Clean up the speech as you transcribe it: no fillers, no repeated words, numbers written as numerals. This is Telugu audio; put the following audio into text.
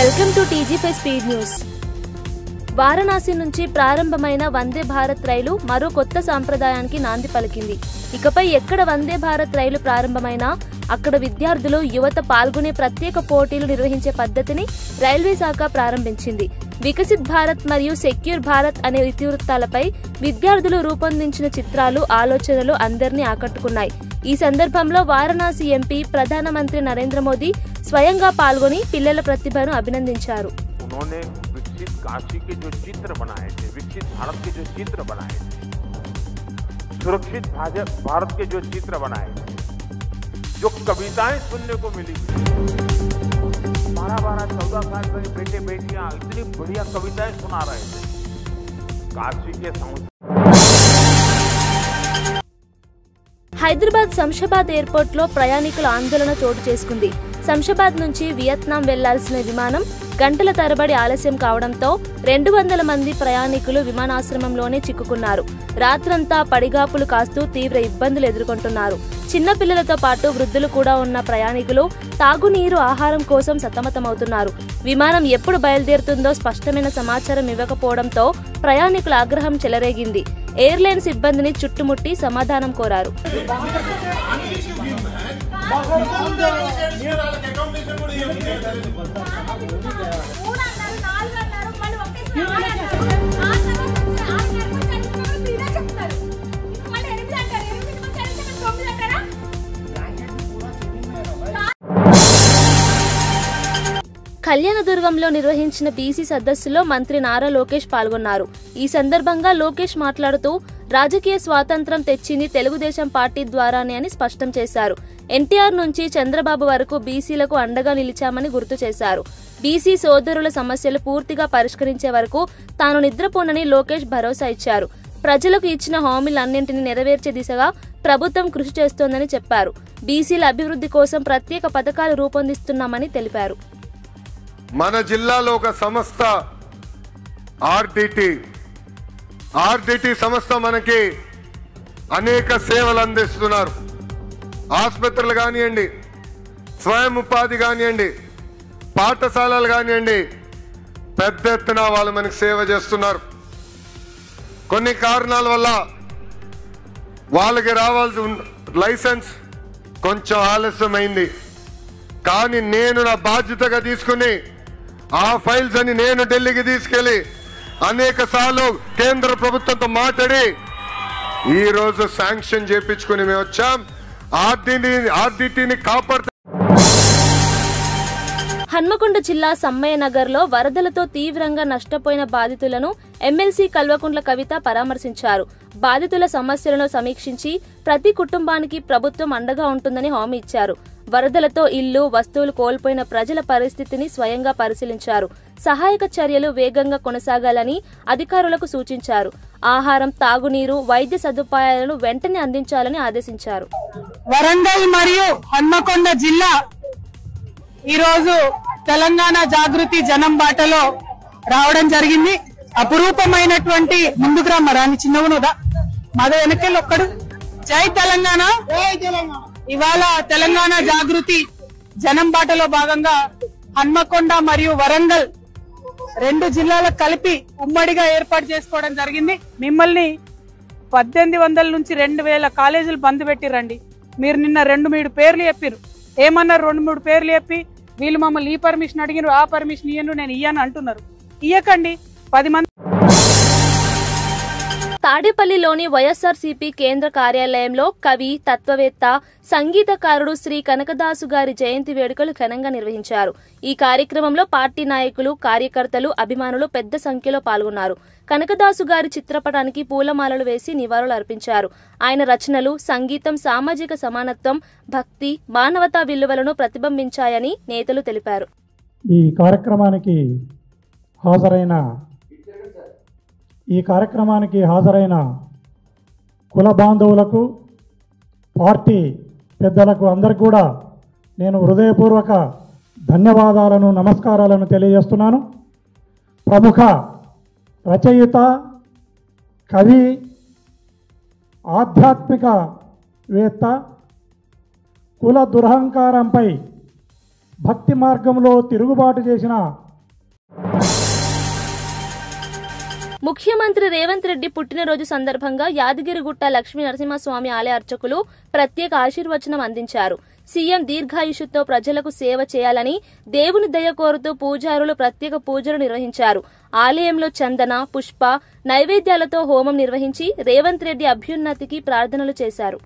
Welcome to TG five speed news. Varanasi నుంచి ప్రారంభమైన వందే భారత్ రైలు మరో కొత్త సాంప్రదాయానికి నాంది పలికింది. ఇకపై ఎక్కడ వందే భారత్ రైలు ప్రారంభమైనా అక్కడ విద్యార్థులు, యువత పాల్గొనే ప్రత్యేక పోటీలు నిర్వహించే పద్ధతిని రైల్వే శాఖ ప్రారంభించింది. వికసిత్ భారత్ మరియు సెక్యూర్ భారత్ అనే ఇతివృత్తాలపై విద్యార్థులు రూపొందించిన చిత్రాలు, ఆలోచనలు అందరినీ ఆకట్టుకున్నాయి. ఈ సందర్భంలో వారణాసి ఎంపీ ప్రధానమంత్రి నరేంద్ర మోదీ స్వయంగా పాల్గొని పిల్లల ప్రతిభను అభినందించారు. उन्होंने विकसित काशी के जो चित्र बनाए थे, विकसित भारत के जो चित्र बनाए थे, सुरक्षित भारत के जो चित्र बनाए थे, जो कविताएं सुनने को मिली, 12-14 साल के बेटे बेटियां इतनी बढ़िया कविताएं सुना रहे थे. काशी के హైదరాబాద్ శంషాబాద్ ఎయిర్పోర్ట్ లో ప్రయాణికుల ఆందోళన చోటు చేసుకుంది. శంషాబాద్ నుంచి వియత్నాం వెళ్లాల్సిన విమానం గంటల తరబడి ఆలస్యం కావడంతో 200 మంది ప్రయాణికులు విమానాశ్రయంలోనే చిక్కుకున్నారు. రాత్రంతా పడిగాపులు కాస్తూ తీవ్ర ఇబ్బందులు ఎదుర్కొంటున్నారు. చిన్నపిల్లలతో పాటు వృద్ధులు కూడా ఉన్న ప్రయాణికులు తాగునీరు, ఆహారం కోసం సతమతమవుతున్నారు. విమానం ఎప్పుడు బయలుదేరుతుందో స్పష్టమైన సమాచారం ఇవ్వకపోవడంతో ప్రయాణికుల ఆగ్రహం చెలరేగింది. ఎయిర్లైన్ సిబ్బందిని చుట్టుముట్టి సమాధానం కోరారు. కళ్యాణదుర్గంలో నిర్వహించిన బీసీ సదస్సులో మంత్రి నారా లోకేష్ పాల్గొన్నారు. ఈ సందర్భంగా లోకేష్ మాట్లాడుతూ రాజకీయ స్వాతంత్రం తెచ్చింది తెలుగుదేశం పార్టీ ద్వారానే అని స్పష్టం చేశారు. ఎన్టీఆర్ నుంచి చంద్రబాబు వరకు బీసీలకు అండగా నిలిచామని గుర్తు చేశారు. బీసీ సోదరుల సమస్యలు పూర్తిగా పరిష్కరించే వరకు తాను నిద్రపోనని లోకేష్ భరోసా ఇచ్చారు. ప్రజలకు ఇచ్చిన హామీలన్నింటినీ నెరవేర్చే దిశగా ప్రభుత్వం కృషి చేస్తోందని చెప్పారు. బీసీల అభివృద్ధి కోసం ప్రత్యేక పథకాలు రూపొందిస్తున్నామని తెలిపారు. మన జిల్లాలో ఒక సంస్థ ఆర్డిటి సంస్థ మనకి అనేక సేవలు అందిస్తున్నారు. ఆసుపత్రులు కానివ్వండి, స్వయం ఉపాధి కానివ్వండి, పాఠశాలలు కానివ్వండి, పెద్ద ఎత్తున వాళ్ళు మనకి సేవ చేస్తున్నారు. కొన్ని కారణాల వల్ల వాళ్ళకి రావాల్సిన లైసెన్స్ కొంచెం ఆలస్యమైంది. కానీ నేను నా బాధ్యతగా తీసుకుని ఆ ఫైల్స్ అని నేను ఢిల్లీకి తీసుకెళ్లి అనేక సార్లు కేంద్ర ప్రభుత్వంతో మాట్లాడి ఈ రోజు శాంక్షన్ చేయించుకుని మేము వచ్చాం. ఆర్డిటిని కాపాడుతాం. హన్మకొండ జిల్లా సమ్మయ్య నగర్ లో వరదలతో తీవ్రంగా నష్టపోయిన బాధితులను ఎమ్మెల్సీ కల్వకుంట్ల కవిత పరామర్శించారు. బాధితుల సమస్యలను సమీక్షించి ప్రతి కుటుంబానికి ప్రభుత్వం అండగా ఉంటుందని హామీ ఇచ్చారు. వరదలతో ఇల్లు, వస్తువులు కోల్పోయిన ప్రజల పరిస్థితిని స్వయంగా పరిశీలించారు. సహాయక చర్యలు వేగంగా కొనసాగాలని అధికారులకు సూచించారు. ఆహారం, తాగునీరు, వైద్య సదుపాయాలను వెంటనే అందించాలని ఆదేశించారు. వరంగల్ మరియు హన్మకొండ జిల్లా ఈరోజు తెలంగాణ జాగృతి జనం బాటలో రావడం జరిగింది. అపురూపమైనటువంటి ముందుకు రమ్మరాని చిన్నవునుదా మాద వెనకెళ్ళి ఒక్కడు జై తెలంగాణ. ఇవాళ తెలంగాణ జాగృతి జనం బాటలో భాగంగా హన్మకొండ మరియు వరంగల్ 2 జిల్లాలకు కలిపి ఉమ్మడిగా ఏర్పాటు చేసుకోవడం జరిగింది. మిమ్మల్ని 1800 నుంచి 2000 కాలేజీలు బంద్ పెట్టిరండి. మీరు నిన్న 2-3 పేర్లు చెప్పారు. ఏమన్నారు? 2-3 పేర్లు చెప్పి వీళ్ళు మమ్మల్ని ఈ పర్మిషన్ అడిగినారు, ఆ పర్మిషన్ ఇయ్యను, నేను ఇయ్యను అంటున్నారు. ఇయ్యకండి. 10 మంది. తాడేపల్లిలోని వైఎస్ఆర్సీపీ కేంద్ర కార్యాలయంలో కవి, తత్వవేత్త, సంగీతకారుడు శ్రీ కనకదాసు గారి జయంతి వేడుకలు ఘనంగా నిర్వహించారు. ఈ కార్యక్రమంలో పార్టీ నాయకులు, కార్యకర్తలు, అభిమానులు పెద్ద సంఖ్యలో పాల్గొన్నారు. కనకదాసు గారి చిత్రపటానికి పూలమాలలు వేసి నివాళులు అర్పించారు. ఆయన రచనలు, సంగీతం సామాజిక సమానత్వం, భక్తి, మానవతా విలువలను ప్రతిబింబించాయని నేతలు తెలిపారు. ఈ కార్యక్రమానికి హాజరైన కుల బాంధవులకు, పార్టీ పెద్దలకు అందరికి కూడా నేను హృదయపూర్వక ధన్యవాదాలను, నమస్కారాలను తెలియజేస్తున్నాను. ప్రముఖ రచయిత, కవి, ఆధ్యాత్మికవేత్త, కుల దురహంకారంపై భక్తి మార్గంలో తిరుగుబాటు చేసిన ముఖ్యమంత్రి రేవంత్ రెడ్డి పుట్టినరోజు సందర్భంగా యాదగిరిగుట్ట లక్ష్మీ నరసింహస్వామి ఆలయ అర్చకులు ప్రత్యేక ఆశీర్వచనం అందించారు. సీఎం దీర్ఘాయుషుతో ప్రజలకు సేవ చేయాలని దేవుని దయ కోరుతూ పూజారులు ప్రత్యేక పూజలు నిర్వహించారు. ఆలయంలో చందన, పుష్ప నైవేద్యాలతో హోమం నిర్వహించి రేవంత్ రెడ్డి అభ్యున్నతికి ప్రార్థనలు చేశారు.